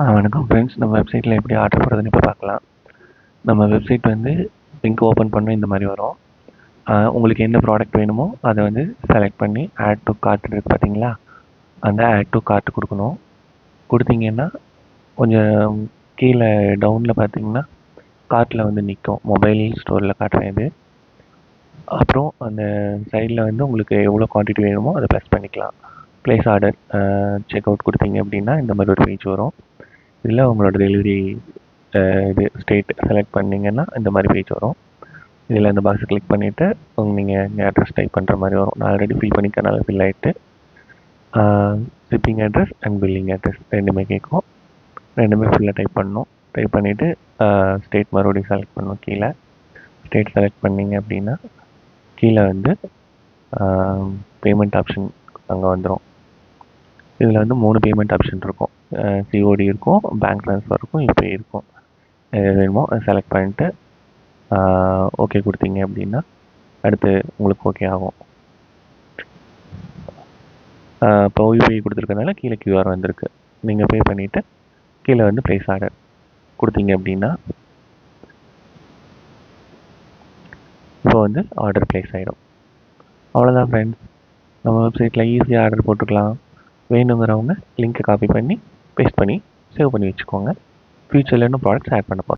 வணக்கம் ஃப்ரெண்ட்ஸ். நம்ம வெப்சைட்டில் எப்படி ஆர்டர் போடுறதுன்னு இப்போ பார்க்கலாம். நம்ம வெப்சைட் வந்து லிங்க் ஓப்பன் பண்ண இந்த மாதிரி வரும். உங்களுக்கு என்ன ப்ராடக்ட் வேணுமோ அதை வந்து செலக்ட் பண்ணி ஆட் டு கார்ட் இருக்குது பார்த்தீங்களா, அந்த ஆட் டு கார்ட் கொடுக்கணும். கொடுத்தீங்கன்னா கொஞ்சம் கீழே டவுனில் பார்த்தீங்கன்னா கார்ட்டில் வந்து நிற்கும். மொபைல் ஸ்டோரில் காட்டுறேன் இது. அப்புறம் அந்த சைடில் வந்து உங்களுக்கு எவ்வளோ குவான்டிட்டி வேணுமோ அதை ப்ரெஸ் பண்ணிக்கலாம். ப்ளேஸ் ஆர்டர் செக் அவுட் கொடுத்தீங்க அப்படின்னா இந்த மாதிரி ஒரு பேஜ் வரும். இதில் உங்களோட டெலிவரி இது ஸ்டேட் செலக்ட் பண்ணிங்கன்னா இந்த மாதிரி பேஜ் வரும். இதில் இந்த பாக்ஸை கிளிக் பண்ணிவிட்டு நீங்கள் இங்கே அட்ரஸ் டைப் பண்ணுற மாதிரி வரும். நான் ஆல்ரெடி ஃபில் பண்ணிக்கனால ஃபில் ஆகிட்டு shipping address and billing address ரெண்டுமே கேட்கும். ரெண்டுமே ஃபுல்லாக டைப் பண்ணணும். டைப் பண்ணிவிட்டு ஸ்டேட் மறுபடியும் செலக்ட் பண்ணணும். கீழே ஸ்டேட் செலக்ட் பண்ணிங்க அப்படின்னா கீழே வந்து பேமெண்ட் ஆப்ஷன் அங்கே வந்துடும். இதில் வந்து 3 பேமெண்ட் ஆப்ஷன் இருக்கும். சிஓடி இருக்கும், பேங்க் ட்ரான்ஸ்ஃபர் இருக்கும், யூபிஐ இருக்கும். எது வேணுமோ அதை செலக்ட் பண்ணிட்டு ஓகே கொடுத்தீங்க அப்படின்னா அடுத்து உங்களுக்கு ஓகே ஆகும். இப்போ யூபிஐ கொடுத்துருக்கனால கீழே கியூஆர் வந்திருக்கு. நீங்கள் பே பண்ணிவிட்டு கீழே வந்து ப்ளேஸ் ஆர்டர் கொடுத்தீங்க அப்படின்னா இப்போ வந்து ஆர்டர் ப்ளேஸ் ஆகிடும். அவ்வளோதான் ஃப்ரெண்ட்ஸ். நம்ம வெப்சைட்டில் ஈஸியாக ஆர்டர் போட்டுக்கலாம். வேணுங்கிறவங்க லிங்க்கை காப்பி பண்ணி பேஸ்ட் பண்ணி சேவ் பண்ணி வச்சுக்கோங்க. ஃப்யூச்சரில் இன்னும் ப்ராடக்ட்ஸ் ஆட் பண்ண போகிறோம்.